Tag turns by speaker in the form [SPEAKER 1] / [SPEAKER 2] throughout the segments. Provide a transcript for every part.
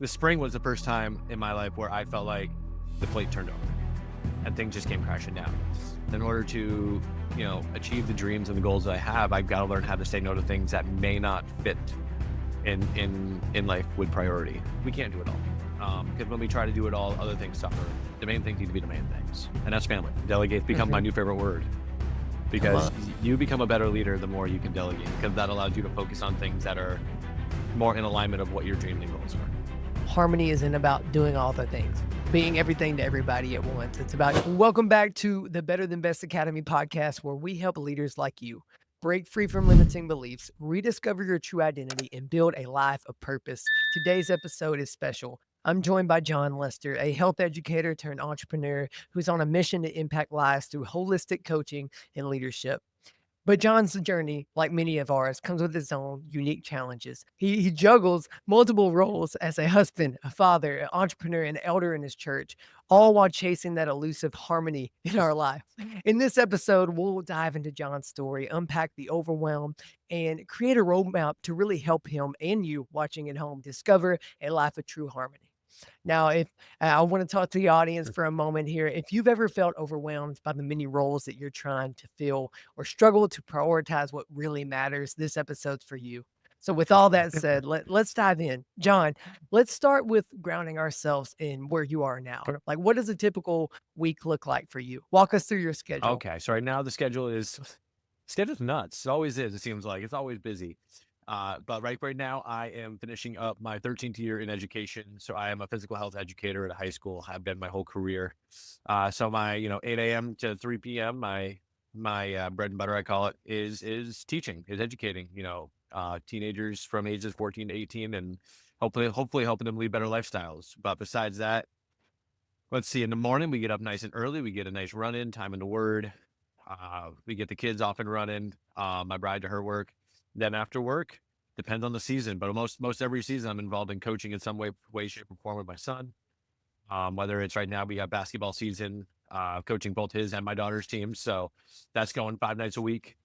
[SPEAKER 1] The spring was the first time in my life where I felt like the plate turned over and things just came crashing down. In order to, achieve the dreams and the goals that I have, I've got to learn how to say no to things that may not fit in life with priority. We can't do it all. Because when we try to do it all, other things suffer. The main things need to be the main things. And that's family. Delegate's become my
[SPEAKER 2] Mhm.
[SPEAKER 1] new favorite word
[SPEAKER 2] Come
[SPEAKER 1] because
[SPEAKER 2] on.
[SPEAKER 1] you become a better leader the more you can delegate, because that allows you to focus on things that are more in alignment of what your dreams and goals are.
[SPEAKER 2] Harmony isn't about doing all the things, being everything to everybody at once. It's about welcome back to the Better Than Best Academy podcast, where we help leaders like you break free from limiting beliefs, rediscover your true identity, and build a life of purpose. Today's episode is special. I'm joined by Jon Lester, a health educator turned entrepreneur who's on a mission to impact lives through holistic coaching and leadership. But John's journey, like many of ours, comes with its own unique challenges. He juggles multiple roles as a husband, a father, an entrepreneur, and elder in his church, all while chasing that elusive harmony in our life. In this episode, we'll dive into John's story, unpack the overwhelm, and create a roadmap to really help him and you watching at home discover a life of true harmony. Now, if I want to talk to the audience for a moment here, if you've ever felt overwhelmed by the many roles that you're trying to fill or struggle to prioritize what really matters, this episode's for you. So, with all that said, let's dive in. John, let's start with grounding ourselves in where you are now.
[SPEAKER 1] Okay.
[SPEAKER 2] Like, what does a typical week look like for you? Walk us through your schedule.
[SPEAKER 1] Okay, so right now the schedule's nuts. It always is. It seems like it's always busy. But right now I am finishing up my 13th year in education. So I am a physical health educator at a high school. Have been my whole career. So my 8 a.m. to 3 p.m. My bread and butter, I call it, is teaching, is educating. Teenagers from ages 14 to 18, and hopefully helping them lead better lifestyles. But besides that, let's see. In the morning, we get up nice and early. We get a nice run in, time in the Word. We get the kids off and running. My bride to her work. Then after work, depends on the season, but most every season I'm involved in coaching in some way, shape, or form with my son. Whether it's right now, we got basketball season, coaching both his and my daughter's teams, so that's going 5 nights a week,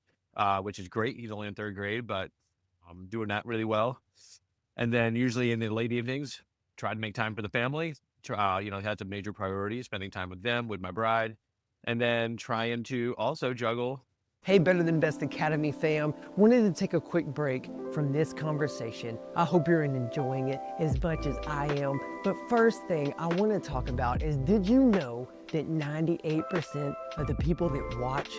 [SPEAKER 1] which is great. He's only in third grade, but I'm doing that really well. And then usually in the late evenings, try to make time for the family. Had some major priorities, spending time with them, with my bride, and then trying to also juggle.
[SPEAKER 2] Hey, Better Than Best Academy fam. Wanted to take a quick break from this conversation. I hope you're enjoying it as much as I am. But first thing I want to talk about is, did you know that 98% of the people that watch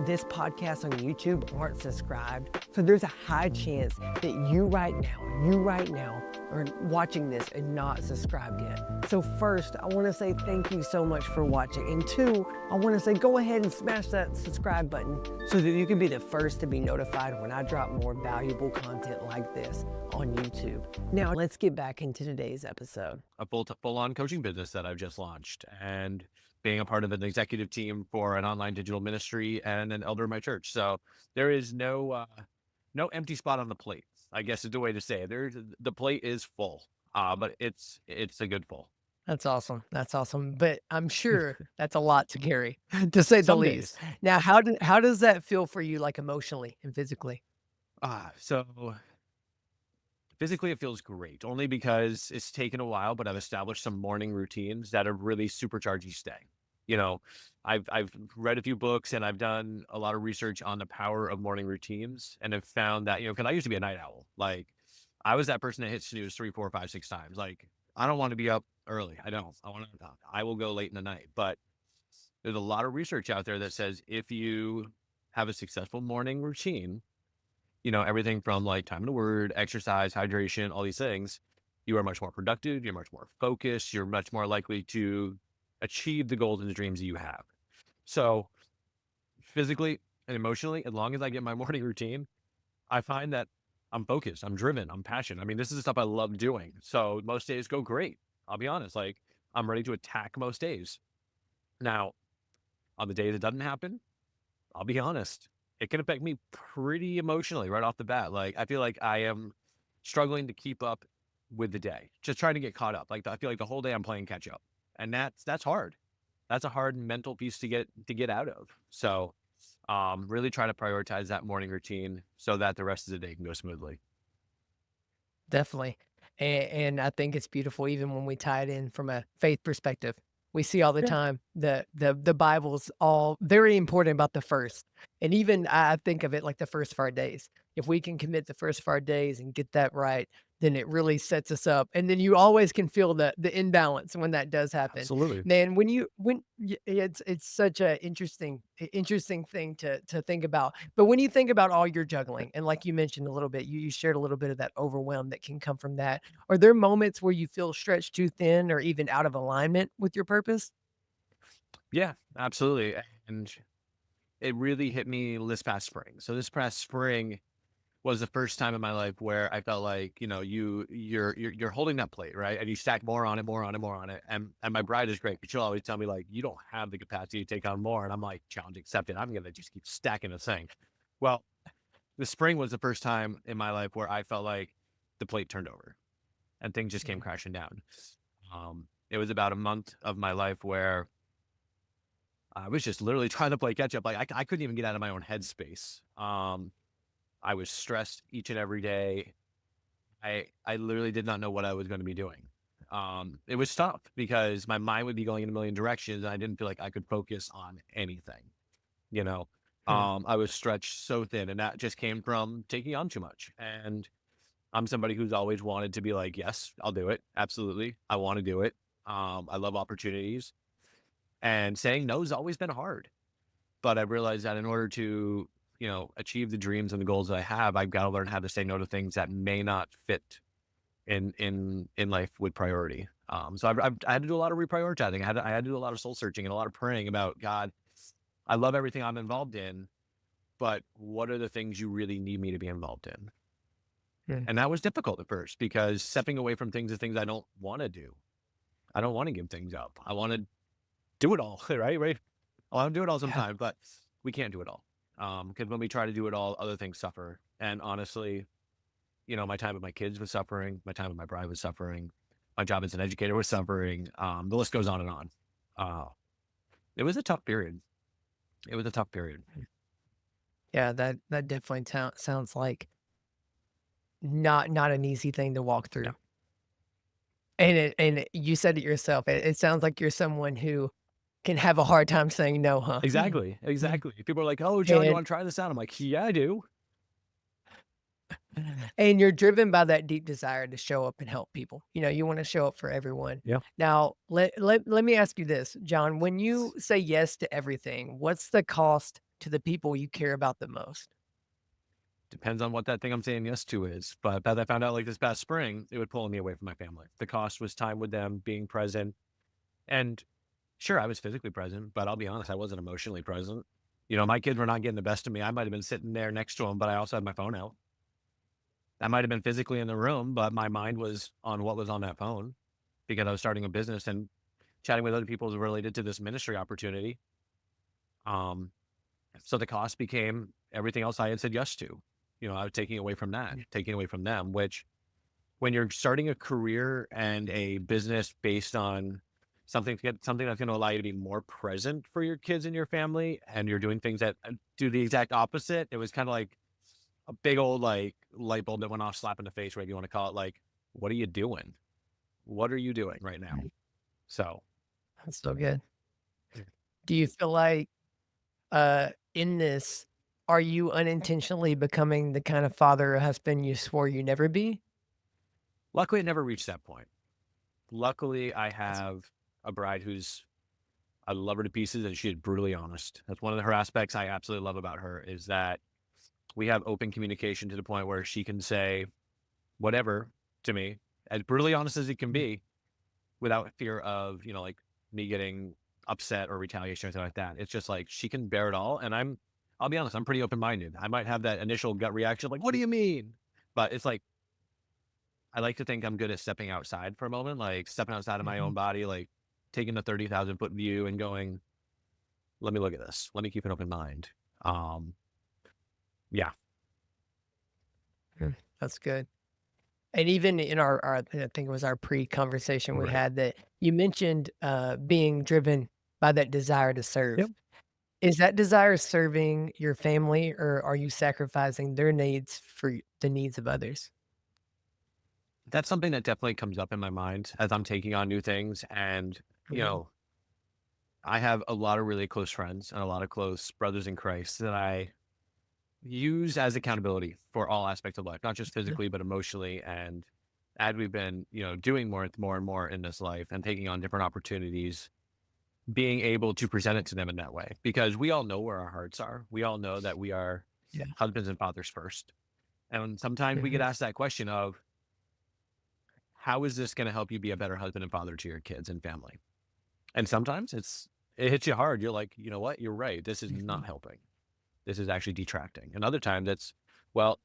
[SPEAKER 2] this podcast on YouTube aren't subscribed? So there's a high chance that you right now are watching this and not subscribed yet. So first, I want to say thank you so much for watching. And two, I want to say go ahead and smash that subscribe button so that you can be the first to be notified when I drop more valuable content like this on YouTube. Now, let's get back into today's episode.
[SPEAKER 1] A full-on coaching business that I've just launched, and being a part of an executive team for an online digital ministry and an elder in my church. So there is no empty spot on the plate, I guess is the way to say it. The plate is full, but it's a good full.
[SPEAKER 2] That's awesome. That's awesome. But I'm sure that's a lot to carry, to say the
[SPEAKER 1] Some
[SPEAKER 2] least.
[SPEAKER 1] days.
[SPEAKER 2] Now, how does that feel for you, like emotionally and physically?
[SPEAKER 1] So physically, it feels great, only because it's taken a while, but I've established some morning routines that have really supercharged each day. You know, I've read a few books and I've done a lot of research on the power of morning routines, and have found that, because I used to be a night owl. Like, I was that person that hit snooze 3, 4, 5, 6 times. Like, I don't want to be up early. I don't. I will go late in the night. But there's a lot of research out there that says if you have a successful morning routine, everything from like time in the Word, exercise, hydration, all these things, you are much more productive, you're much more focused, you're much more likely to achieve the goals and the dreams that you have. So physically and emotionally, as long as I get my morning routine, I find that I'm focused, I'm driven, I'm passionate. I mean, this is the stuff I love doing. So most days go great. I'll be honest. Like, I'm ready to attack most days. Now, on the days it doesn't happen, I'll be honest, it can affect me pretty emotionally right off the bat. Like, I feel like I am struggling to keep up with the day, just trying to get caught up. Like, I feel like the whole day I'm playing catch up, and that's hard. That's a hard mental piece to get out of. So, really try to prioritize that morning routine so that the rest of the day can go smoothly.
[SPEAKER 2] Definitely. And I think it's beautiful even when we tie it in from a faith perspective. We see all the
[SPEAKER 1] Yeah.
[SPEAKER 2] time the Bible's all very important about the first. And even I think of it like the first of our days. If we can commit the first of our days and get that right, then it really sets us up. And then you always can feel the imbalance when that does happen.
[SPEAKER 1] Absolutely.
[SPEAKER 2] Man, it's such a interesting thing to think about. But when you think about all your juggling, and like you mentioned a little bit, you shared a little bit of that overwhelm that can come from that. Are there moments where you feel stretched too thin or even out of alignment with your purpose?
[SPEAKER 1] Yeah, absolutely. And it really hit me this past spring. So this past spring was the first time in my life where I felt like, you're holding that plate, right? And you stack more on it, more on it, more on it. And my bride is great, but she'll always tell me like, you don't have the capacity to take on more. And I'm like, challenge accepted. I'm gonna just keep stacking the thing. Well, the spring was the first time in my life where I felt like the plate turned over and things just came
[SPEAKER 2] Mhm.
[SPEAKER 1] crashing down. It was about a month of my life where I was just literally trying to play catch up. Like I couldn't even get out of my own headspace. I was stressed each and every day. I literally did not know what I was going to be doing. It was tough because my mind would be going in a million directions, and I didn't feel like I could focus on anything. You know,
[SPEAKER 2] Hmm.
[SPEAKER 1] I was stretched so thin, and that just came from taking on too much. And I'm somebody who's always wanted to be like, yes, I'll do it. Absolutely, I want to do it. I love opportunities, and saying no has always been hard. But I realized that in order to, achieve the dreams and the goals that I have, I've got to learn how to say no to things that may not fit in life with priority. I had to do a lot of reprioritizing. I had to do a lot of soul searching and a lot of praying about God. I love everything I'm involved in, but what are the things you really need me to be involved in?
[SPEAKER 2] Hmm.
[SPEAKER 1] And that was difficult at first because stepping away from things is things I don't want to do. I don't want to give things up. I want to do it all, right? Right. I want to do it all
[SPEAKER 2] Yeah.
[SPEAKER 1] sometimes, but we can't do it all. Because when we try to do it all, other things suffer. And honestly, my time with my kids was suffering. My time with my bride was suffering. My job as an educator was suffering. The list goes on and on. Uh, it was a tough period. It was a tough period.
[SPEAKER 2] Yeah, that definitely sounds like not an easy thing to walk
[SPEAKER 1] Yeah,
[SPEAKER 2] through. You said it yourself. It sounds like you're someone who can have a hard time saying no, huh?
[SPEAKER 1] exactly,
[SPEAKER 2] Mm.
[SPEAKER 1] exactly. People are like, "Oh, John, you
[SPEAKER 2] And
[SPEAKER 1] want to try this out?" I'm like, "Yeah, I do."
[SPEAKER 2] and you're driven by that deep desire to show up and help people. You wanna show up for everyone.
[SPEAKER 1] Yeah,
[SPEAKER 2] Now, let me ask you this, John, when you say yes to everything, what's the cost to the people you care about the most?
[SPEAKER 1] depends on what that thing I'm saying yes to is. But as I found out, like this past spring, it would pull me away from my family. The cost was time with them, being present, and sure, I was physically present, but I'll be honest, I wasn't emotionally present. My kids were not getting the best of me. I might have been sitting there next to them, but I also had my phone out. I might have been physically in the room, but my mind was on what was on that phone because I was starting a business and chatting with other people related to this ministry opportunity. Um, so the cost became everything else I had said yes to. I was taking away from that,
[SPEAKER 2] Mm.
[SPEAKER 1] taking away from them, which when you're starting a career and a business based on something that's going to allow you to be more present for your kids and your family, and you're doing things that do the exact opposite, it was kind of like a big old like light bulb that went off, slap in the face, whatever you want to call it. Like, what are you doing? What are you doing right now?
[SPEAKER 2] Right.
[SPEAKER 1] So,
[SPEAKER 2] That's so good.
[SPEAKER 1] yeah.
[SPEAKER 2] Do you feel like, in this, are you unintentionally becoming the kind of father or husband you swore you never be?
[SPEAKER 1] Luckily, it never reached that point. Luckily, I
[SPEAKER 2] That's
[SPEAKER 1] have a bride who's I love her to pieces, and she's brutally honest. That's one of her aspects I absolutely love about her is that we have open communication to the point where she can say whatever to me, as brutally honest as it can
[SPEAKER 2] mm,
[SPEAKER 1] be, without fear of, like me getting upset or retaliation or anything like that. It's just like she can bear it all. And I'll be honest, I'm pretty open minded. I might have that initial gut reaction, like, what do you mean? But it's like, I like to think I'm good at stepping outside for a moment, like stepping outside of my own
[SPEAKER 2] mhm,
[SPEAKER 1] body, like taking the 30,000 foot view and going, let me look at this. Let me keep an open mind. Um, yeah,
[SPEAKER 2] that's good. And even in our I think it was our pre-conversation we
[SPEAKER 1] right.
[SPEAKER 2] had that you mentioned, being driven by that desire to
[SPEAKER 1] Yep.
[SPEAKER 2] serve. Is that desire serving your family, or are you sacrificing their needs for the needs of others?
[SPEAKER 1] That's something that definitely comes up in my mind as I'm taking on new things. And,
[SPEAKER 2] Mhm.
[SPEAKER 1] I have a lot of really close friends and a lot of close brothers in Christ that I use as accountability for all aspects of life, not just
[SPEAKER 2] Yeah.
[SPEAKER 1] physically, but emotionally. And as we've been, doing more and more in this life and taking on different opportunities, being able to present it to them in that way, because we all know where our hearts are. We all know that we are
[SPEAKER 2] Yeah.
[SPEAKER 1] husbands and fathers first. And sometimes we get
[SPEAKER 2] Mhm.
[SPEAKER 1] asked that question of, how is this going to help you be a better husband and father to your kids and family? And sometimes it hits you hard. You're like, you know what? You're right. This is not
[SPEAKER 2] Mhm.
[SPEAKER 1] helping. This is actually detracting. And other times it's, well,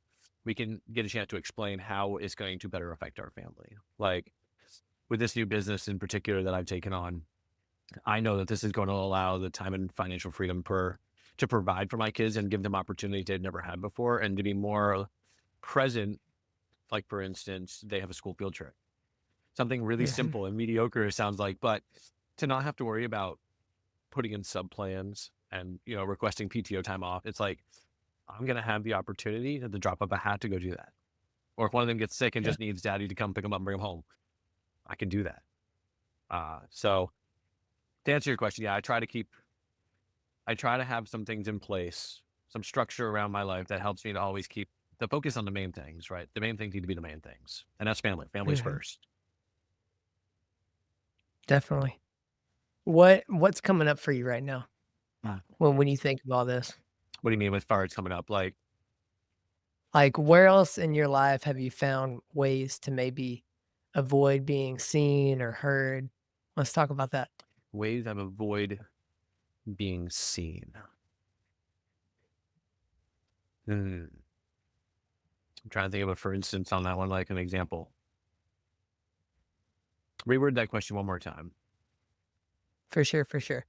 [SPEAKER 1] we can get a chance to explain how it's going to better affect our family. Like with this new business in particular that I've taken on, I know that this is going to allow the time and financial freedom to provide for my kids and give them opportunities they've never had before and to be more present. Like for instance, they have a school field trip. Something really
[SPEAKER 2] Mhm.
[SPEAKER 1] simple and mediocre, it sounds like, but to not have to worry about putting in sub plans and, requesting PTO time off, it's like, I'm going to have the opportunity at the drop of a hat to go do that. Or if one of them gets sick and
[SPEAKER 2] Yeah.
[SPEAKER 1] just needs daddy to come pick them up and bring them home, I can do that. So to answer your question, yeah, I try to have some things in place, some structure around my life that helps me to always keep the focus on the main things, right? The main things need to be the main things. And that's family. Family's
[SPEAKER 2] Mhm.
[SPEAKER 1] first.
[SPEAKER 2] Definitely. What's coming up for you right now
[SPEAKER 1] Ah.
[SPEAKER 2] when you think of all this?
[SPEAKER 1] What do you mean with far it's coming up? Like
[SPEAKER 2] Like, where else in your life have you found ways to maybe avoid being seen or heard? Let's talk about that.
[SPEAKER 1] ways I've avoid being seen. Hmm. I'm trying to think of a for instance on that one, like an example. Reword that question one more time.
[SPEAKER 2] For sure, for sure.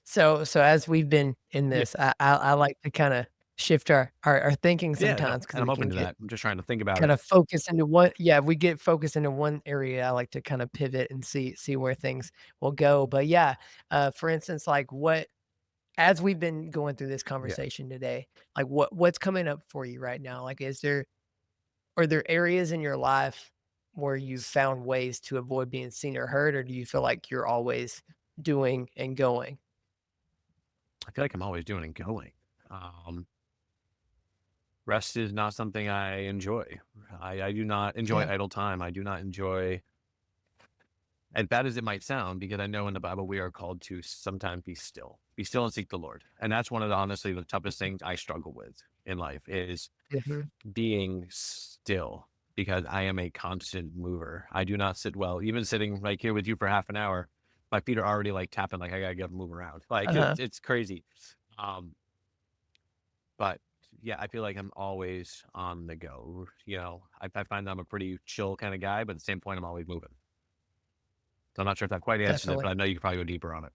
[SPEAKER 2] So as we've been in
[SPEAKER 1] Yeah.
[SPEAKER 2] this, I like to kinda shift our thinking
[SPEAKER 1] Yeah,
[SPEAKER 2] sometimes
[SPEAKER 1] no,
[SPEAKER 2] because
[SPEAKER 1] and I'm
[SPEAKER 2] we
[SPEAKER 1] open
[SPEAKER 2] can
[SPEAKER 1] to
[SPEAKER 2] get
[SPEAKER 1] that. I'm just trying to think about
[SPEAKER 2] kind
[SPEAKER 1] it.
[SPEAKER 2] of focused into one yeah, if we get focused into one area, I like to kind of pivot and see where things will go. But yeah, for instance, like what as we've been going through this
[SPEAKER 1] Yeah.
[SPEAKER 2] conversation today, like what's coming up for you right now? Like, are there areas in your life where you've found ways to avoid being seen or heard, or do you feel like you're always doing and going?
[SPEAKER 1] I feel like I'm always doing and going. Um, Rest is not something I enjoy. I do not enjoy
[SPEAKER 2] Yeah.
[SPEAKER 1] idle time. I do not enjoy, as bad as it might sound, because I know in the Bible we are called to sometimes be still and seek the Lord. And that's one of the honestly the toughest things I struggle with in life is
[SPEAKER 2] Mhm.
[SPEAKER 1] being still because I am a constant mover. I do not sit well. Even sitting like here with you for half an hour, my feet are already like tapping, like I gotta get up and move around. Like
[SPEAKER 2] Uh-huh.
[SPEAKER 1] it's crazy. Um, but yeah, I feel like I'm always on the go. I find I'm a pretty chill kind of guy, but at the same point, I'm always moving. So I'm not sure if that quite answers it,
[SPEAKER 2] Definitely.
[SPEAKER 1] but I know you could probably go deeper on it.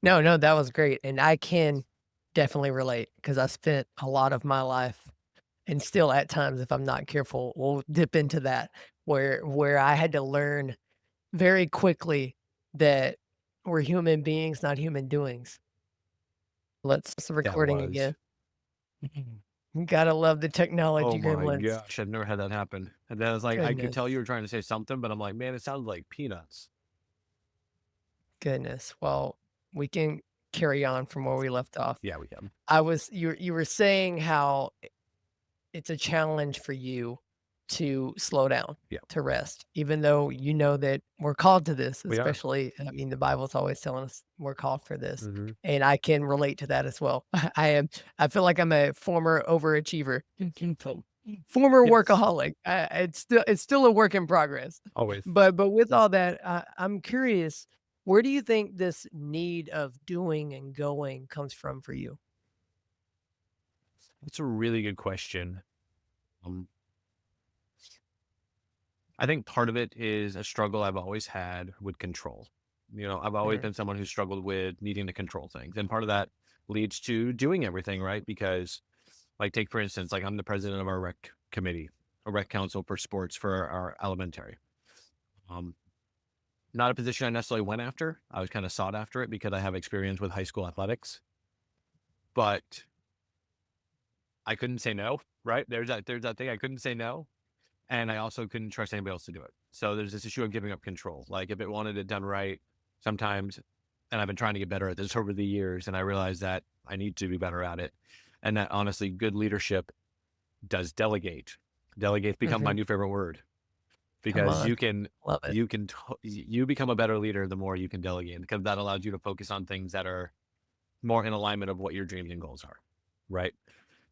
[SPEAKER 2] No, no, that was great, and I can definitely relate because I spent a lot of my life and still at times, if I'm not careful, will dip into that where I had to learn very quickly that we're human beings, not human doings. Let's the
[SPEAKER 1] That
[SPEAKER 2] recording
[SPEAKER 1] was.
[SPEAKER 2] again. Gotta love the
[SPEAKER 1] Oh
[SPEAKER 2] technology
[SPEAKER 1] my
[SPEAKER 2] gremlins.
[SPEAKER 1] gosh, I've never had that happen. And then it's like I could
[SPEAKER 2] Goodness,
[SPEAKER 1] tell you were trying to say something, but I'm like, man, it sounds like peanuts.
[SPEAKER 2] goodness. Well, we can carry on from where we left off.
[SPEAKER 1] Yeah, we can.
[SPEAKER 2] You were saying how it's a challenge for you to slow down,
[SPEAKER 1] Yeah,
[SPEAKER 2] to rest, even though you know that we're called to this,
[SPEAKER 1] we are.
[SPEAKER 2] especially, I mean, the Bible's always telling us we're called for this,
[SPEAKER 1] Hmm.
[SPEAKER 2] and I can relate to that as well. I feel like I'm a former overachiever, former
[SPEAKER 1] Yes,
[SPEAKER 2] workaholic. It's still a work in progress.
[SPEAKER 1] always.
[SPEAKER 2] But with all that, I'm curious, where do you think this need of doing and going comes from for you?
[SPEAKER 1] That's a really good question. Um, I think part of it is a struggle I've always had with control. I've always
[SPEAKER 2] Mm,
[SPEAKER 1] been someone who struggled with needing to control things. And part of that leads to doing everything, right? Because, like, take for instance, like, I'm the president of our rec committee, a rec council for sports for our elementary. Um, Not a position I necessarily went after. I was kind of sought after it because I have experience with high school athletics, but I couldn't say no, right? There's that thing I couldn't say no. and I also couldn't trust anybody else to do it. So there's this issue of giving up control. Like if it wanted it done right, sometimes, and I've been trying to get better at this over the years, and I realized that I need to be better at it, and that honestly, good leadership does delegate. Delegate's become my
[SPEAKER 2] Mhm.
[SPEAKER 1] new favorite word
[SPEAKER 2] Come
[SPEAKER 1] because
[SPEAKER 2] on. Love it.
[SPEAKER 1] you become a better leader the more you can delegate, because that allows you to focus on things that are more in alignment of what your dreams and goals are, right?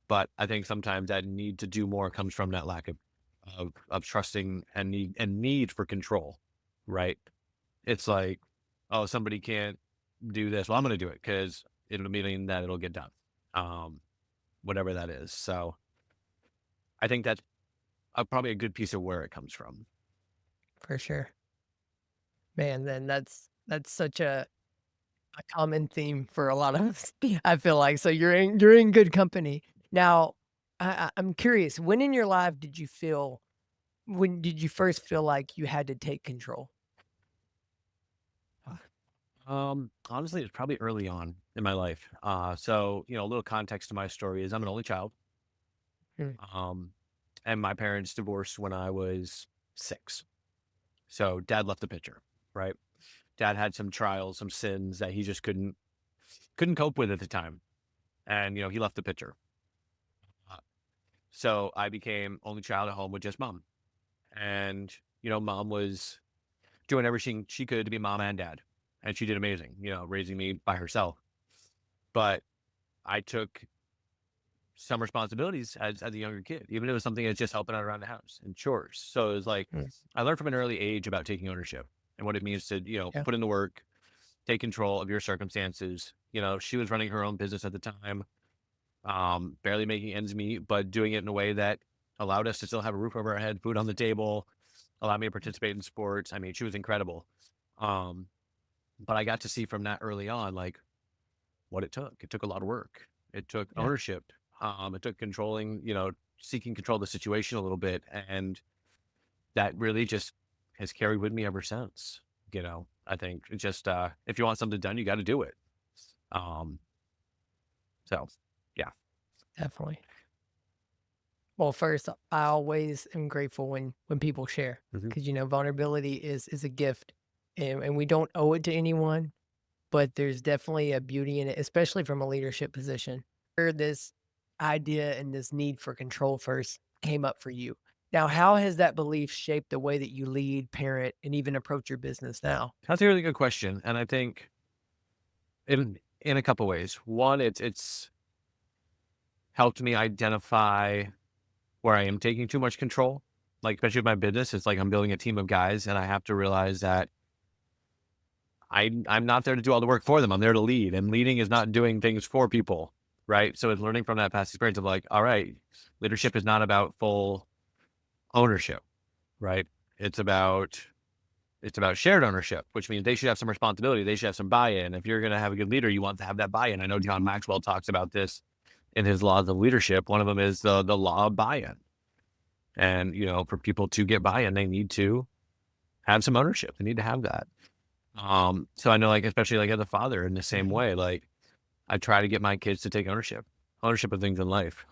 [SPEAKER 1] But I think sometimes that need to do more comes from that lack of trusting and need for control, right? It's like, oh, somebody can't do this. Well, I'm going to do it because it'll mean that it'll get done, um, whatever that is. So I think that's probably a good piece of where it comes from.
[SPEAKER 2] For sure. Man, then that's such a common theme for a lot of us, I feel like. So you're in good company. Now, I'm curious, when did you first feel like you had to take control?
[SPEAKER 1] Honestly, it's probably early on in my life. So a little context to my story is I'm an only child.
[SPEAKER 2] Mm,
[SPEAKER 1] Um, and my parents divorced when I was 6. So dad left the picture, right? Dad had some trials, some sins that he just couldn't cope with at the time, and he left the picture. Uh, so I became only child at home with just mom, and mom was doing everything she could to be mom and dad, and she did amazing, raising me by herself. But I took some responsibilities as a younger kid, even if it was something that's just helping out around the house and chores. So it was like
[SPEAKER 2] mm,
[SPEAKER 1] I learned from an early age about taking ownership and what it means to,
[SPEAKER 2] yeah,
[SPEAKER 1] put in the work, take control of your circumstances. She was running her own business at the time, barely making ends meet, but doing it in a way that allowed us to still have a roof over our head, food on the table, allowed me to participate in sports. I mean, she was incredible. Um, but I got to see from that early on, like what it took. It took a lot of work. It took
[SPEAKER 2] yeah,
[SPEAKER 1] ownership. It took seeking control of the situation a little bit. And that really just has carried with me ever since. I think it's just, if you want something done, you got to do it. Um, so yeah.
[SPEAKER 2] definitely. Well, first, I always am grateful when people share,
[SPEAKER 1] Hmm.
[SPEAKER 2] because vulnerability is a gift, and we don't owe it to anyone, but there's definitely a beauty in it, especially from a leadership position. Where this idea and this need for control first came up for you. Now, how has that belief shaped the way that you lead, parent, and even approach your business now?
[SPEAKER 1] That's a really good question. And I think in a couple ways. One, it's helped me identify where I am taking too much control. Like, especially with my business, it's like I'm building a team of guys, and I have to realize that I'm not there to do all the work for them. I'm there to lead, and leading is not doing things for people, right? So it's learning from that past experience of like, all right, leadership is not about full ownership, right? It's about it's about shared ownership, which means they should have some responsibility. They should have some buy-in. If you're going to have a good leader, you want to have that buy-in. I know John Maxwell talks about this in his laws of leadership. One of them is the law of buy-in, and for people to get buy-in, they need to have some ownership. They need to have that. So I know, like, especially like as a father, in the same
[SPEAKER 2] Mhm.
[SPEAKER 1] way, like I try to get my kids to take ownership of things in life,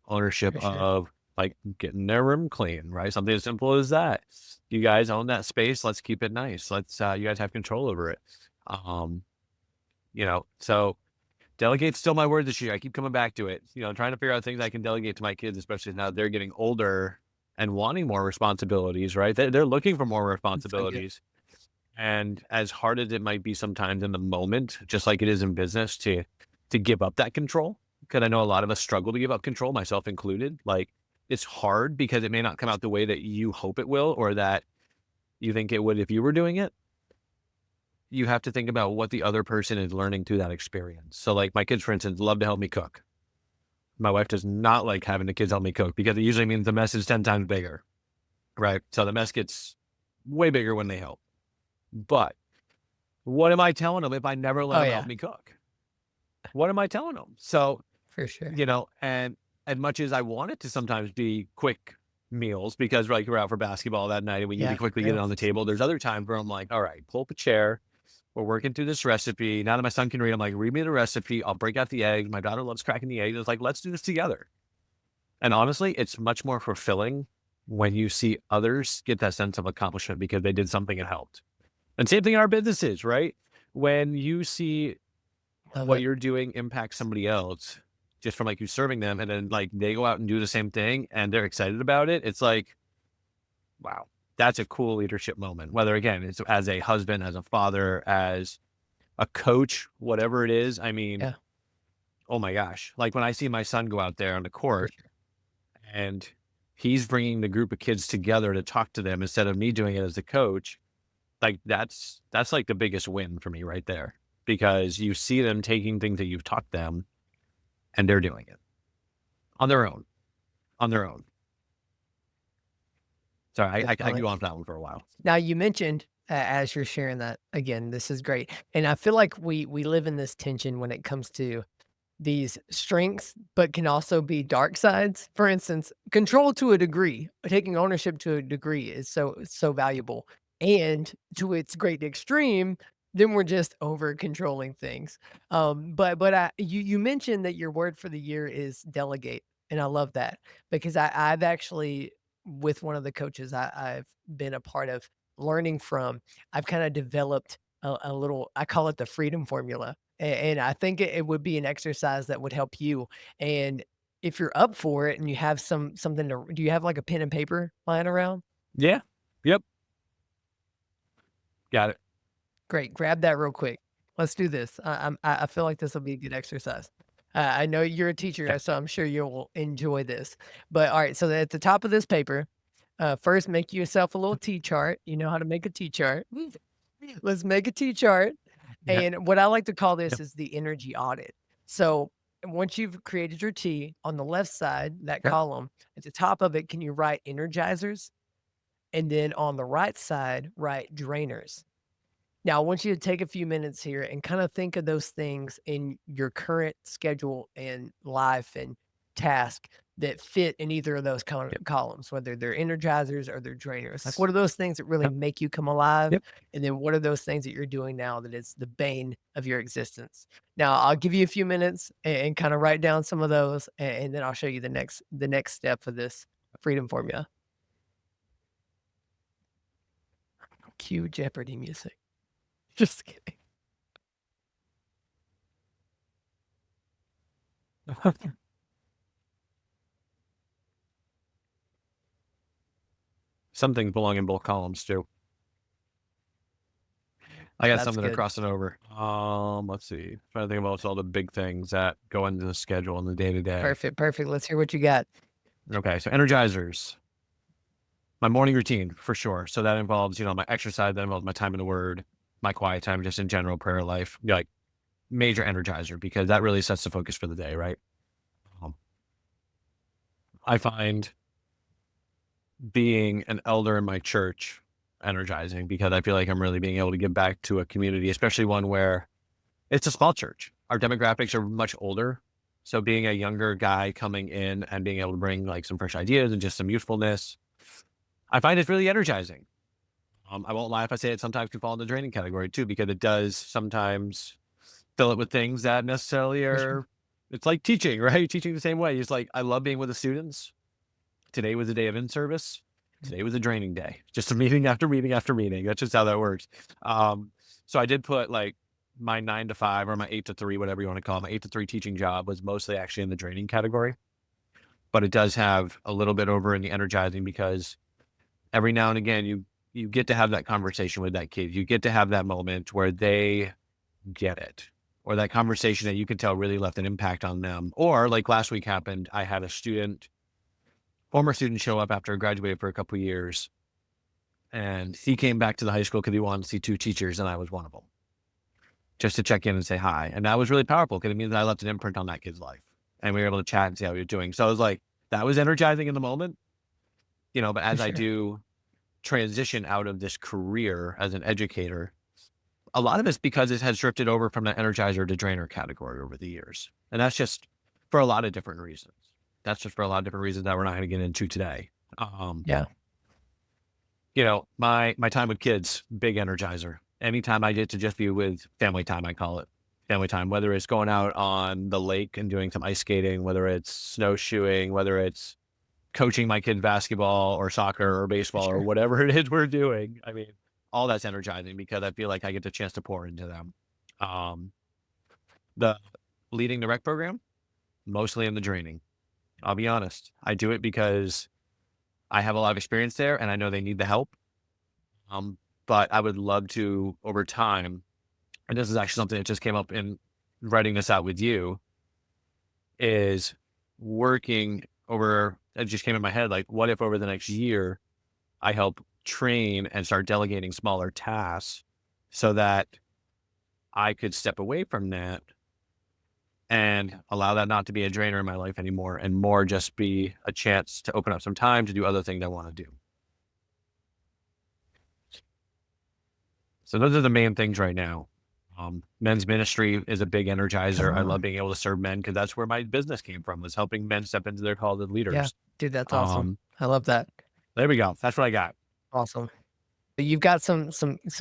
[SPEAKER 1] ownership
[SPEAKER 2] For sure.
[SPEAKER 1] of like getting their room clean, right? Something as simple as that. You guys own that space. Let's keep it nice. You guys have control over it. Um, so delegate's still my word this year. I keep coming back to it, trying to figure out things I can delegate to my kids, especially now they're getting older and wanting more responsibilities, right? They're looking for more
[SPEAKER 2] It's so good.
[SPEAKER 1] responsibilities. And as hard as it might be sometimes in the moment, just like it is in business, to give up that control, because I know a lot of us struggle to give up control, myself included. Like it's hard because it may not come out the way that you hope it will or that you think it would if you were doing it. You have to think about what the other person is learning through that experience. So like my kids, for instance, love to help me cook. My wife does not like having the kids help me cook because it usually means the mess is 10 times bigger, right? So the mess gets way bigger when they help. But what am I telling them if I never let
[SPEAKER 2] Oh,
[SPEAKER 1] them help
[SPEAKER 2] yeah,
[SPEAKER 1] me cook? What am I telling them? So,
[SPEAKER 2] for sure.
[SPEAKER 1] and as much as I want it to sometimes be quick meals because like we're out for basketball that night and we need to
[SPEAKER 2] Yeah,
[SPEAKER 1] quickly
[SPEAKER 2] for
[SPEAKER 1] get it
[SPEAKER 2] real.
[SPEAKER 1] on the table, there's other times where I'm like, all right, pull up a chair. We're working through this recipe. Now that my son can read, I'm like, read me the recipe. I'll break out the eggs. My daughter loves cracking the eggs. It's like, let's do this together. And honestly, it's much more fulfilling when you see others get that sense of accomplishment because they did something and helped. And same thing in our businesses, right? When you see
[SPEAKER 2] Love
[SPEAKER 1] what
[SPEAKER 2] it.
[SPEAKER 1] you're doing impact somebody else just from like you serving them and then like they go out and do the same thing and they're excited about it, it's like, wow, that's a cool leadership moment. Whether again, it's as a husband, as a father, as a coach, whatever it is. I mean,
[SPEAKER 2] Yeah,
[SPEAKER 1] oh my gosh. Like when I see my son go out there on the
[SPEAKER 2] for
[SPEAKER 1] court
[SPEAKER 2] sure.
[SPEAKER 1] and he's bringing the group of kids together to talk to them instead of me doing it as the coach, like that's like the biggest win for me right there because you see them taking things that you've taught them and they're doing it on their own, on their own. Sorry, I could
[SPEAKER 2] Definitely.
[SPEAKER 1] go on for that one for a while.
[SPEAKER 2] Now you mentioned as you're sharing that again, this is great, and I feel like we live in this tension when it comes to these strengths, but can also be dark sides. For instance, control to a degree, taking ownership to a degree is so valuable. And to its great extreme, then we're just over controlling things. You mentioned that your word for the year is delegate, and I love that because I've actually with one of the coaches I've been a part of learning from, I've kind of developed a little. I call it the freedom formula and I think it would be an exercise that would help you. And if you're up for it and you have something to do you have like a pen and paper lying around?
[SPEAKER 1] Yeah. Yep. Got it.
[SPEAKER 2] Great, grab that real quick. Let's do this. I feel like this will be a good exercise. I know you're a teacher,
[SPEAKER 1] Okay.
[SPEAKER 2] so I'm sure you'll enjoy this. But all right, so at the top of this paper, first make yourself a little T chart. You know how to make a T chart. Let's make a T chart.
[SPEAKER 1] Yeah.
[SPEAKER 2] And what I like to call this
[SPEAKER 1] Yep.
[SPEAKER 2] is the energy audit. So once you've created your T on the left side, that
[SPEAKER 1] Yep.
[SPEAKER 2] column, at the top of it, can you write energizers? And then on the right side, write drainers. Now, I want you to take a few minutes here and kind of think of those things in your current schedule and life and task that fit in either of those
[SPEAKER 1] Yep.
[SPEAKER 2] columns, whether they're energizers or they're drainers. Like, what are those things that really
[SPEAKER 1] Yep.
[SPEAKER 2] make you come alive?
[SPEAKER 1] Yep.
[SPEAKER 2] And then what are those things that you're doing now that is the bane of your existence? Now, I'll give you a few minutes and kind of write down some of those, and then I'll show you the next step for this freedom formula. Cue Jeopardy music. Just kidding.
[SPEAKER 1] Some things belong in both columns too. I got
[SPEAKER 2] That's
[SPEAKER 1] some that are
[SPEAKER 2] good.
[SPEAKER 1] crossing over. Let's see. Trying to think about all the big things that go into the schedule in the day to day.
[SPEAKER 2] Perfect, perfect. Let's hear what you got.
[SPEAKER 1] Okay, so energizers, my morning routine for sure. So that involves, my exercise, that involves my time in the Word, my quiet time, just in general prayer life. Like major energizer because that really sets the focus for the day, right? Um, I find being an elder in my church energizing because I feel like I'm really being able to give back to a community, especially one where it's a small church. Our demographics are much older. So being a younger guy coming in and being able to bring like some fresh ideas and just some youthfulness, I find it's really energizing. I won't lie if I say it sometimes can fall in the draining category too, because it does sometimes fill it with things that necessarily
[SPEAKER 2] For sure.
[SPEAKER 1] are, it's like teaching, right? Teaching the same way. It's like, I love being with the students. Today was a day of in-service.
[SPEAKER 2] Mm.
[SPEAKER 1] Today was a draining day. Just a meeting after meeting after meeting. That's just how that works. So I did put like my 9 to 5 or my 8 to 3, whatever you want to call it. My 8 to 3 teaching job was mostly actually in the draining category, but it does have a little bit over in the energizing because every now and again you get to have that conversation with that kid. You get to have that moment where they get it, or that conversation that you can tell really left an impact on them. Or like last week happened, I had a former student show up after I graduated for a couple of years, and he came back to the high school because he wanted to see 2 teachers, and I was one of them, just to check in and say hi. And that was really powerful because it means that I left an imprint on that kid's life, and we were able to chat and see how he was doing. So I was like, that was energizing in the moment, but
[SPEAKER 2] For
[SPEAKER 1] as I
[SPEAKER 2] sure.
[SPEAKER 1] do transition out of this career as an educator, a lot of it's because it has drifted over from the energizer to drainer category over the years. And that's just for a lot of different reasons. That's just for a lot of different reasons that we're not going to get into today. Um,
[SPEAKER 2] Yeah.
[SPEAKER 1] my time with kids, big energizer. Anytime I get to just be with family time, I call it family time, whether it's going out on the lake and doing some ice skating, whether it's snowshoeing, whether it's coaching my kid basketball or soccer or
[SPEAKER 2] For
[SPEAKER 1] baseball or
[SPEAKER 2] sure.
[SPEAKER 1] whatever it is we're doing. I mean, all that's energizing because I feel like I get the chance to pour into them. Um, the leading the rec program, mostly in the draining. I'll be honest. I do it because I have a lot of experience there and I know they need the help. Um, but I would love to over time, and this is actually something that just came up in writing this out with you, is working over it just came in my head, like, what if over the next year I help train and start delegating smaller tasks so that I could step away from that and allow that not to be a drainer in my life anymore and more just be a chance to open up some time to do other things I want to do. So those are the main things right now. Men's ministry is a big energizer. I
[SPEAKER 2] Uh-huh.
[SPEAKER 1] love being able to serve men because that's where my business came from, was helping men step into their call as
[SPEAKER 2] Yeah,
[SPEAKER 1] leaders.
[SPEAKER 2] dude, that's awesome.
[SPEAKER 1] Um,
[SPEAKER 2] I love that.
[SPEAKER 1] there we go. That's what I got.
[SPEAKER 2] Awesome. You've got some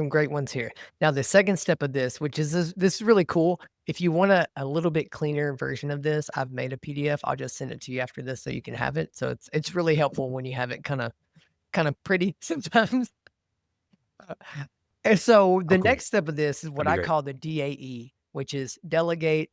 [SPEAKER 2] great ones here. Now the second step of this, which is this is really cool. If you want a little bit cleaner version of this, I've made a PDF. I'll just send it to you after this so you can have it. So it's really helpful when you have it kind of pretty sometimes. And so
[SPEAKER 1] Oh,
[SPEAKER 2] the
[SPEAKER 1] cool.
[SPEAKER 2] next step of this is
[SPEAKER 1] That'd
[SPEAKER 2] what
[SPEAKER 1] be
[SPEAKER 2] I
[SPEAKER 1] great.
[SPEAKER 2] call the DAE, which is delegate,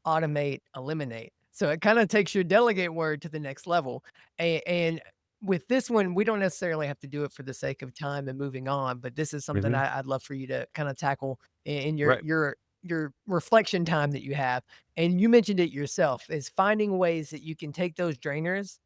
[SPEAKER 2] automate, eliminate. So it kind of takes your delegate word to the next level. And with this one, we don't necessarily have to do it for the sake of time and moving on, but this is something
[SPEAKER 1] Hmm.
[SPEAKER 2] I'd love for you to kind of tackle in your
[SPEAKER 1] Right.
[SPEAKER 2] your reflection time that you have. And you mentioned it yourself, is finding ways that you can take those drainers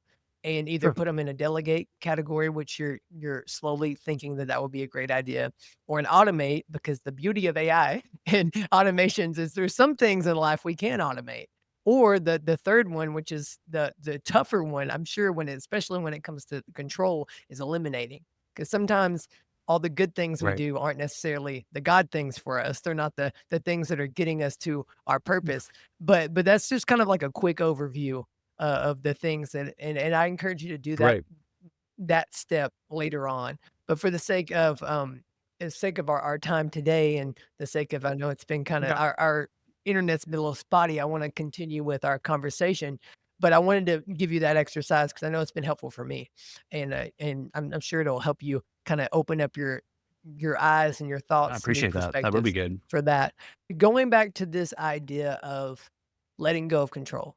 [SPEAKER 2] and either
[SPEAKER 1] Sure.
[SPEAKER 2] put them in a delegate category, which you're slowly thinking that that would be a great idea, or an automate, because the beauty of AI and automations is there's some things in life we can automate. Or the third one, which is the tougher one, I'm sure especially when it comes to control, is eliminating. Because sometimes all the good things we
[SPEAKER 1] Right.
[SPEAKER 2] do aren't necessarily the God things for us. They're not the things that are getting us to our purpose. But that's just kind of like a quick overview of the things that, and I encourage you to do
[SPEAKER 1] Right.
[SPEAKER 2] that step later on. But for the sake of our time today and the sake of, I know it's been kind of
[SPEAKER 1] Okay.
[SPEAKER 2] our internet's been a little spotty. I want to continue with our conversation, but I wanted to give you that exercise because I know it's been helpful for me, and I'm sure it'll help you kind of open up your eyes and your
[SPEAKER 1] I
[SPEAKER 2] thoughts to new
[SPEAKER 1] appreciate that. That would be
[SPEAKER 2] perspectives
[SPEAKER 1] good.
[SPEAKER 2] for that. Going back to this idea of letting go of control,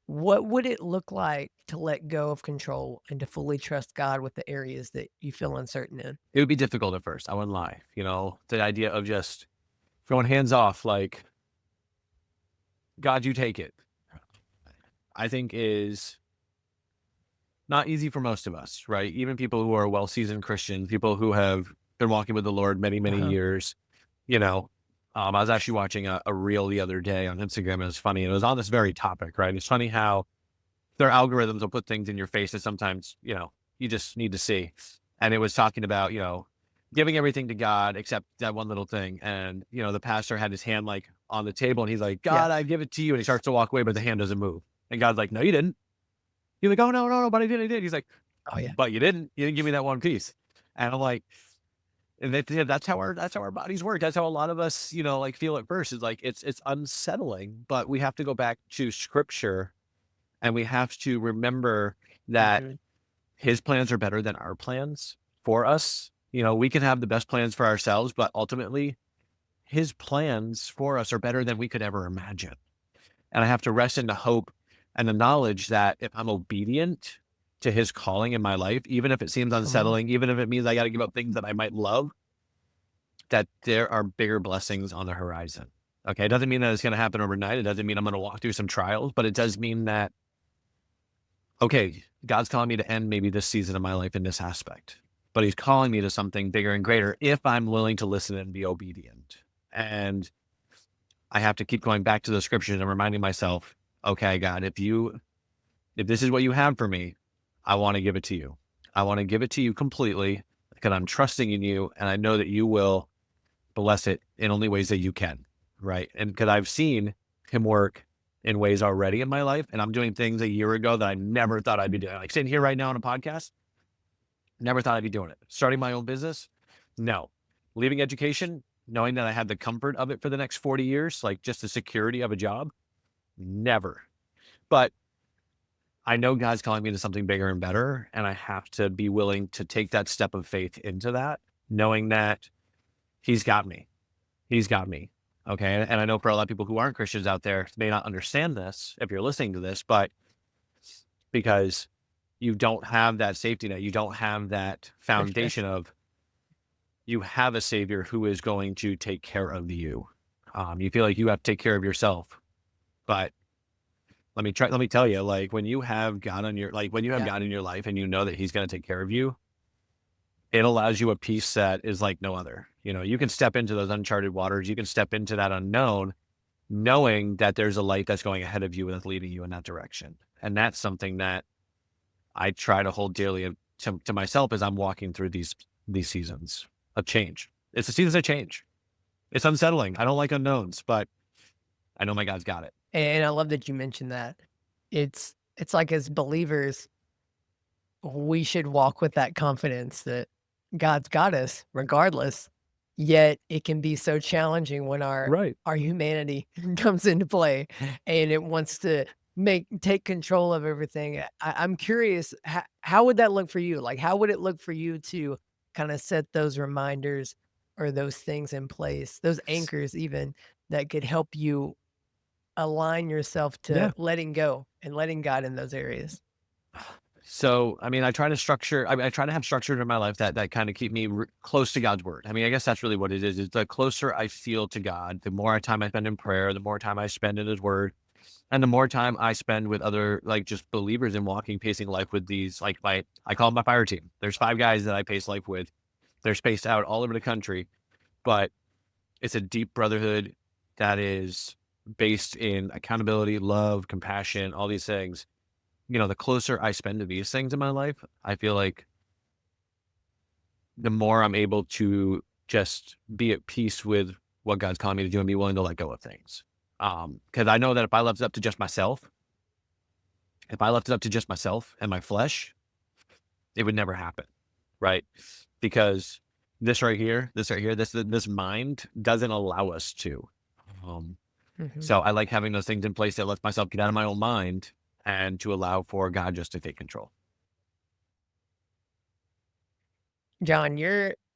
[SPEAKER 2] what would it look like to let go of control and to fully trust God with the areas that you feel uncertain in?
[SPEAKER 1] It would be difficult at first. I wouldn't lie. The idea of just going hands off, like, God, you take it, I think is not easy for most of us, right? Even people who are well seasoned Christians, people who have been walking with the Lord many, many
[SPEAKER 2] Uh-huh.
[SPEAKER 1] years, you know. I was actually watching a reel the other day on Instagram. And it was funny. And it was on this very topic, right? It's funny how their algorithms will put things in your face that sometimes, you just need to see. And it was talking about, giving everything to God except that one little thing. And, the pastor had his hand like on the table and he's like,
[SPEAKER 2] Yeah.
[SPEAKER 1] God, I give it to you. And he starts to walk away, but the hand doesn't move. And God's like, no, you didn't. He's like, oh, no, no, no, but I did. I did. He's like,
[SPEAKER 2] Oh, yeah.
[SPEAKER 1] but you didn't. You didn't give me that one piece. And I'm like, and yeah, that's how our bodies work. That's how a lot of us, like feel at first. Is like it's unsettling, but we have to go back to scripture and we have to remember that
[SPEAKER 2] Mhm.
[SPEAKER 1] his plans are better than our plans for us. We can have the best plans for ourselves, but ultimately his plans for us are better than we could ever imagine. And I have to rest in the hope and the knowledge that if I'm obedient to his calling in my life, even if it seems
[SPEAKER 2] Come on.
[SPEAKER 1] unsettling, even if it means I got to give up things that I might love, that there are bigger blessings on the horizon. Okay. It doesn't mean that it's going to happen overnight. It doesn't mean I'm going to walk through some trials, but it does mean that, okay, God's calling me to end maybe this season of my life in this aspect, but he's calling me to something bigger and greater if I'm willing to listen and be obedient. And I have to keep going back to the scriptures and reminding myself, okay, God, if this is what you have for me, I want to give it to you. I want to give it to you completely because I'm trusting in you and I know that you will bless it in only ways that you can. Right. And because I've seen him work in ways already in my life. And I'm doing things a year ago that I never thought I'd be doing. Like sitting here right now on a podcast, never thought I'd be doing it. Starting my own business, no. Leaving education, knowing that I had the comfort of it for the next 40 years, like just the security of a job, never. But I know God's calling me to something bigger and better, and I have to be willing to take that step of faith into that, knowing that He's got me. He's got me. Okay. And I know for a lot of people who aren't Christians out there may not understand this if you're listening to this, but because you don't have that safety net, you don't have that
[SPEAKER 2] For sure.
[SPEAKER 1] foundation of you have a savior who is going to take care of you. You feel like you have to take care of yourself, but let me tell you, like when you have God on your, like when you have
[SPEAKER 2] Yeah.
[SPEAKER 1] God in your life and you know that He's going to take care of you, it allows you a peace that is like no other. You know, you can step into those uncharted waters, you can step into that unknown, knowing that there's a light that's going ahead of you and that's leading you in that direction. And that's something that I try to hold dearly to myself as I'm walking through these seasons of change. It's the seasons of change. It's unsettling. I don't like unknowns, but I know my God's got it.
[SPEAKER 2] And I love that you mentioned that. It's like as believers, we should walk with that confidence that God's got us regardless. Yet it can be so challenging when
[SPEAKER 1] Right.
[SPEAKER 2] our humanity comes into play and it wants to take control of everything. I'm curious, how would that look for you? Like, how would it look for you to kind of set those reminders or those things in place, those anchors even that could help you align yourself to
[SPEAKER 1] Yeah.
[SPEAKER 2] letting go and letting God in those areas?
[SPEAKER 1] So, I mean, I try to have structure in my life that kind of keep me close to God's word. I mean, I guess that's really what it is. Is the closer I feel to God, the more time I spend in prayer, the more time I spend in His word, and the more time I spend with other, like, just believers in walking, pacing life with these, like, I call them my fire team. There's 5 guys that I pace life with. They're spaced out all over the country, but it's a deep brotherhood that is based in accountability, love, compassion, all these things. You know, the closer I spend to these things in my life, I feel like the more I'm able to just be at peace with what God's calling me to do and be willing to let go of things. Because I know that if I left it up to just myself and my flesh, it would never happen, right? Because this mind doesn't allow us to. Um,
[SPEAKER 2] Mhm.
[SPEAKER 1] so I like having those things in place that lets myself get out of my own mind and to allow for God just to take control.
[SPEAKER 2] John,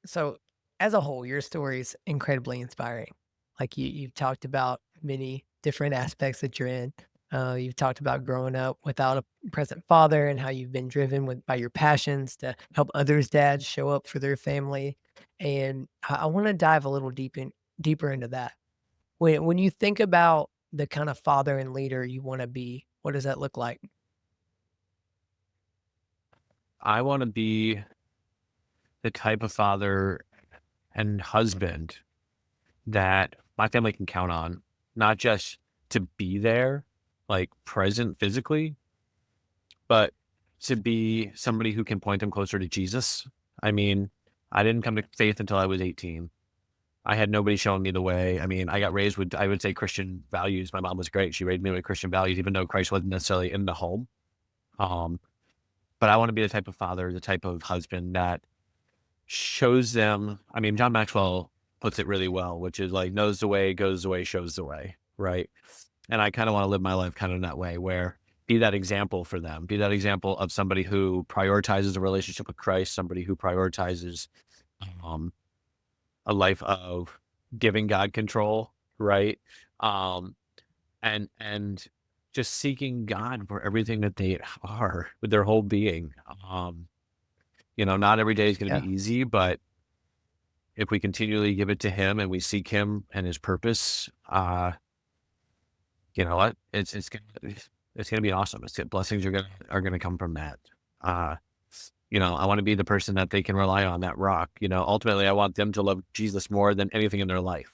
[SPEAKER 2] so as a whole, your story is incredibly inspiring. Like you've talked about many different aspects that you're in. You've talked about growing up without a present father and how you've been driven by your passions to help others' dads show up for their family. And I want to dive a little deeper into that. When you think about the kind of father and leader you want to be, what does that look like?
[SPEAKER 1] I want to be the type of father and husband that my family can count on, not just to be there, like present physically, but to be somebody who can point them closer to Jesus. I mean, I didn't come to faith until I was 18. I had nobody showing me the way. I mean, I got raised with, I would say, Christian values. My mom was great. She raised me with Christian values, even though Christ wasn't necessarily in the home. Um, but I want to be the type of father, the type of husband that shows them. I mean, John Maxwell puts it really well, which is like knows the way, goes the way, shows the way, right? And I kind of want to live my life kind of in that way where be that example for them, be that example of somebody who prioritizes a relationship with Christ, somebody who prioritizes um, a life of giving God control, right? Um, and just seeking God for everything that they are with their whole being. You know, not every day is going to
[SPEAKER 2] Yeah,
[SPEAKER 1] be easy, but if we continually give it to Him and we seek Him and His purpose, you know what? It's gonna be awesome. Blessings are gonna come from that. Uh, you know, I want to be the person that they can rely on, that rock. You know, ultimately, I want them to love Jesus more than anything in their life.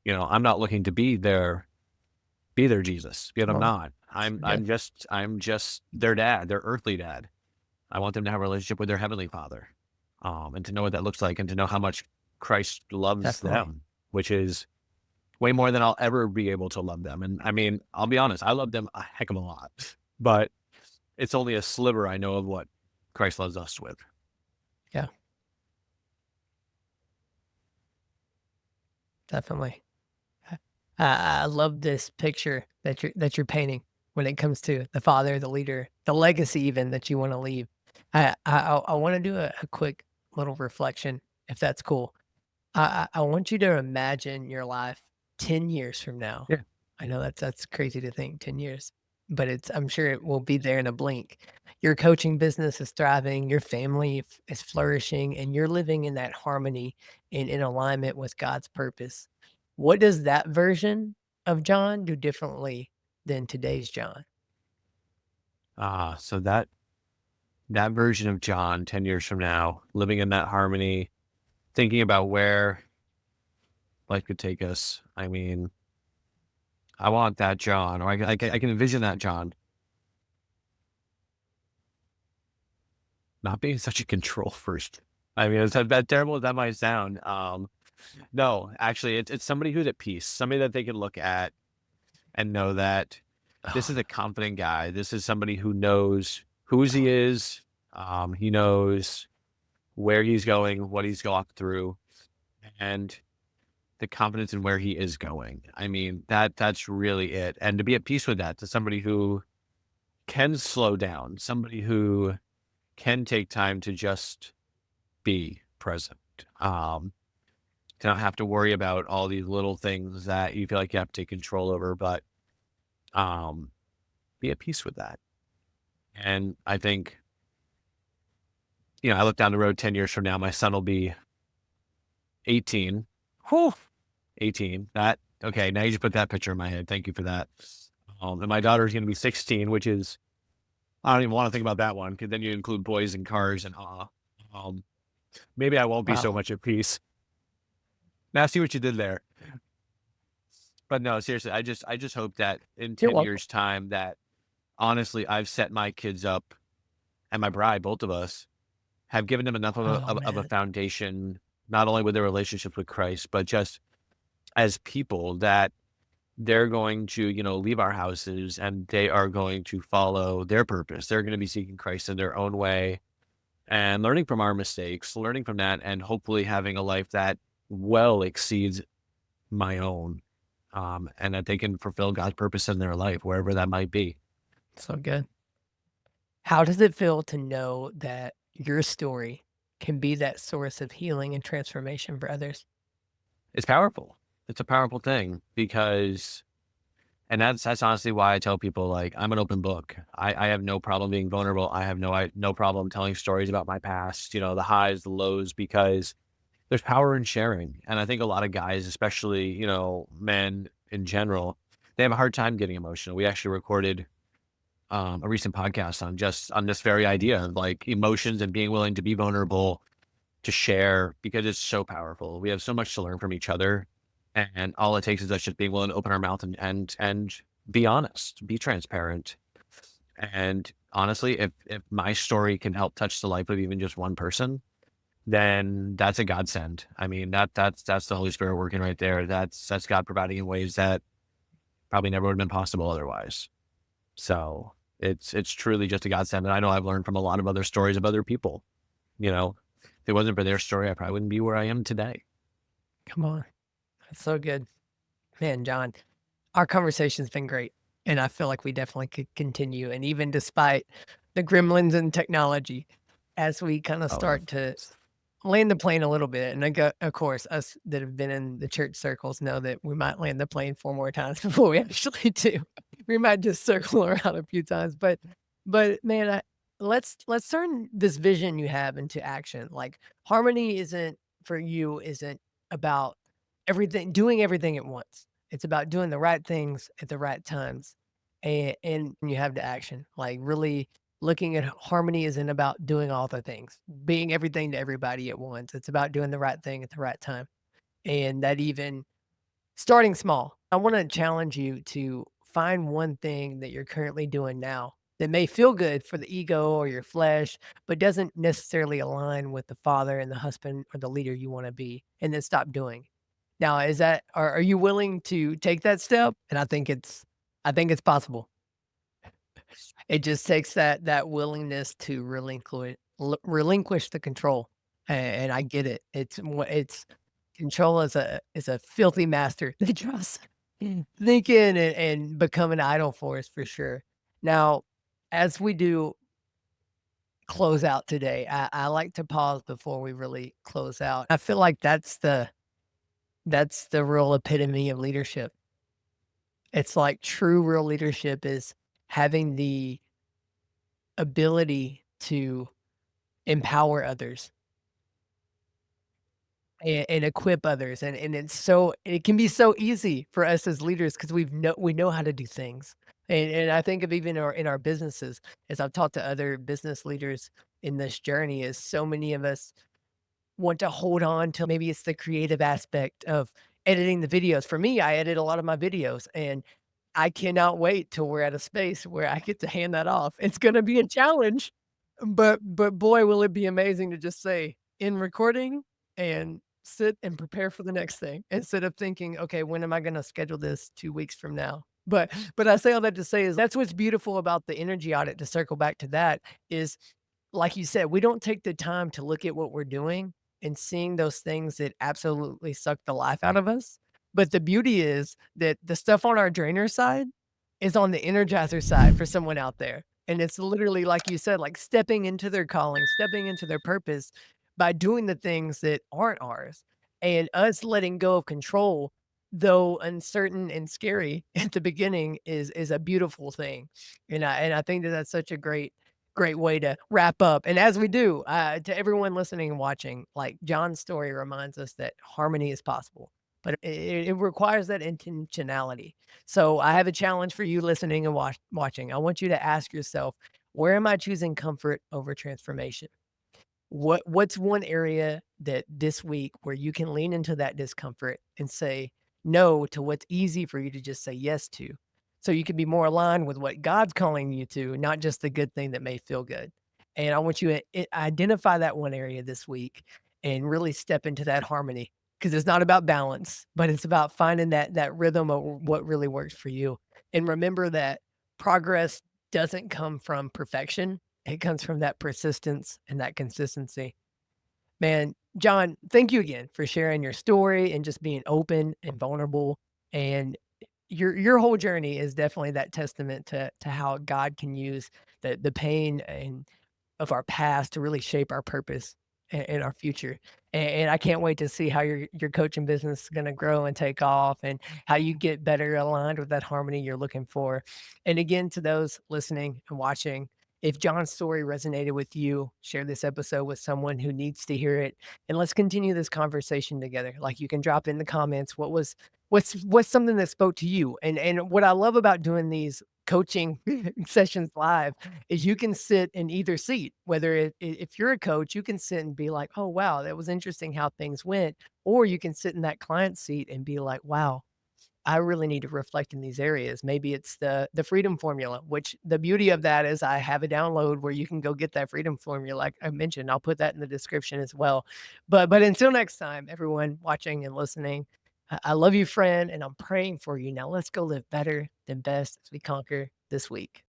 [SPEAKER 1] You know, I'm not looking to be their Jesus, yet
[SPEAKER 2] come
[SPEAKER 1] I'm
[SPEAKER 2] on.
[SPEAKER 1] not.
[SPEAKER 2] So good.
[SPEAKER 1] I'm just their dad, their earthly dad. I want them to have a relationship with their heavenly Father, and to know what that looks like, and to know how much Christ loves
[SPEAKER 2] Definitely.
[SPEAKER 1] them, which is way more than I'll ever be able to love them. And I mean, I'll be honest, I love them a heck of a lot, but it's only a sliver I know of what Christ loves us with.
[SPEAKER 2] Yeah, definitely. I love this picture that you're painting when it comes to the father, the leader, the legacy even that you wanna leave. I wanna do a quick little reflection, if that's cool. I want you to imagine your life 10 years from now.
[SPEAKER 1] Yeah.
[SPEAKER 2] I know that's crazy to think 10 years, but I'm sure it will be there in a blink. Your coaching business is thriving, your family is flourishing, and you're living in that harmony and in alignment with God's purpose. What does that version of John do differently than today's John?
[SPEAKER 1] So that version of John 10 years from now, living in that harmony, thinking about where life could take us. I mean, I want that John, or I can envision that John not being such a control first. I mean, as that terrible as that might sound. No, actually, it's somebody who's at peace, somebody that they can look at and know that this is a confident guy. This is somebody who knows whose he is. He knows where he's going, what he's gone through, and the confidence in where he is going. I mean, that's really it. And to be at peace with that, to somebody who can slow down, somebody who can take time to just be present. To not have to worry about all these little things that you feel like you have to take control over, but um, be at peace with that. And I think, I look down the road 10 years from now, my son will be 18. Whew, 18. Okay, now you just put that picture in my head. Thank you for that. And my daughter's going to be 16, which is, I don't even want to think about that one because then you include boys and cars and um, maybe I won't be so
[SPEAKER 2] Wow.
[SPEAKER 1] much at peace. Now, I see what you did there. But no, seriously, I just hope that in
[SPEAKER 2] You're
[SPEAKER 1] 10
[SPEAKER 2] welcome.
[SPEAKER 1] years' time that honestly I've set my kids up and my bride, both of us, have given them enough of
[SPEAKER 2] Oh,
[SPEAKER 1] a
[SPEAKER 2] man.
[SPEAKER 1] foundation, not only with their relationships with Christ, but just as people that they're going to, leave our houses and they are going to follow their purpose. They're going to be seeking Christ in their own way and learning from our mistakes, learning from that, and hopefully having a life that well exceeds my own. And that they can fulfill God's purpose in their life, wherever that might be.
[SPEAKER 2] So good. How does it feel to know that your story can be that source of healing and transformation for others?
[SPEAKER 1] It's powerful. It's a powerful thing because and that's honestly why I tell people, like, I'm an open book. I have no problem being vulnerable. I have no problem telling stories about my past, the highs, the lows, because there's power in sharing. And I think a lot of guys, especially, men in general, they have a hard time getting emotional. We actually recorded a recent podcast on this very idea of like emotions and being willing to be vulnerable, to share, because it's so powerful. We have so much to learn from each other, and all it takes is us just being willing to open our mouth and be honest, be transparent. And honestly, if my story can help touch the life of even just one person, then that's a godsend. I mean, that's the Holy Spirit working right there. That's God providing in ways that probably never would have been possible otherwise. So it's truly just a godsend. And I know I've learned from a lot of other stories of other people. If it wasn't for their story, I probably wouldn't be where I am today.
[SPEAKER 2] Come on. That's so good. Man, John, our conversation's been great, and I feel like we definitely could continue. And even despite the gremlins and technology, as we kind of
[SPEAKER 1] Oh, of
[SPEAKER 2] start to
[SPEAKER 1] course.
[SPEAKER 2] land the plane a little bit, and of course, us that have been in the church circles know that we might land the plane 4 more times before we actually do. We might just circle around a few times, but man, let's turn this vision you have into action. Like harmony isn't for you isn't about doing everything at once. It's about doing the right things at the right times, and you have the action. Like really looking at harmony isn't about doing all the things, being everything to everybody at once. It's about doing the right thing at the right time. And that even starting small. I want to challenge you to find one thing that you're currently doing now that may feel good for the ego or your flesh, but doesn't necessarily align with the father and the husband or the leader you want to be, and then stop doing. Now, are you willing to take that step? And I think it's possible. It just takes that willingness to relinquish the control, and I get it. It's control is a filthy master that just thinking and become an idol for us for sure. Now, as we do close out today, I like to pause before we really close out. I feel like that's the real epitome of leadership. It's like true real leadership is having the ability to empower others and equip others, and it can be so easy for us as leaders because we know how to do things, and I think of even in our businesses, as I've talked to other business leaders in this journey, is so many of us want to hold on to maybe it's the creative aspect of editing the videos. For me, I edit a lot of my videos, and I cannot wait till we're at a space where I get to hand that off. It's gonna be a challenge, but boy, will it be amazing to just say, "In recording," and sit and prepare for the next thing instead of thinking, "Okay, when am I gonna schedule this 2 weeks from now?" But I say all that to say is that's what's beautiful about the energy audit, to circle back to that, is like you said, we don't take the time to look at what we're doing and seeing those things that absolutely suck the life out of us. But the beauty is that the stuff on our drainer side is on the energizer side for someone out there. And it's literally, like you said, like stepping into their calling, stepping into their purpose by doing the things that aren't ours. And us letting go of control, though uncertain and scary at the beginning, is a beautiful thing. And I think that that's such a great way to wrap up. And as we do, to everyone listening and watching, like John's story reminds us that harmony is possible, but it requires that intentionality. So I have a challenge for you listening and watching. I want you to ask yourself, where am I choosing comfort over transformation? What's one area that this week where you can lean into that discomfort and say no to what's easy for you to just say yes to? So you can be more aligned with what God's calling you to, not just the good thing that may feel good. And I want you to identify that one area this week and really step into that harmony, because it's not about balance, but it's about finding that rhythm of what really works for you. And remember that progress doesn't come from perfection. It comes from that persistence and that consistency. Man, John, thank you again for sharing your story and just being open and vulnerable. And your whole journey is definitely that testament to how God can use the pain and of our past to really shape our purpose and our future. And I can't wait to see how your coaching business is gonna grow and take off, and how you get better aligned with that harmony you're looking for. And again, to those listening and watching, if John's story resonated with you, share this episode with someone who needs to hear it, and let's continue this conversation together. Like, you can drop in the comments what's something that spoke to you. And what I love about doing these coaching sessions live is you can sit in either seat. Whether if you're a coach, you can sit and be like, "Oh, wow, that was interesting how things went," or you can sit in that client seat and be like, "Wow, I really need to reflect in these areas." Maybe it's the freedom formula, which the beauty of that is I have a download where you can go get that freedom formula, like I mentioned. I'll put that in the description as well. But until next time, everyone watching and listening, I love you, friend, and I'm praying for you. Now let's go live better than best as we conquer this week.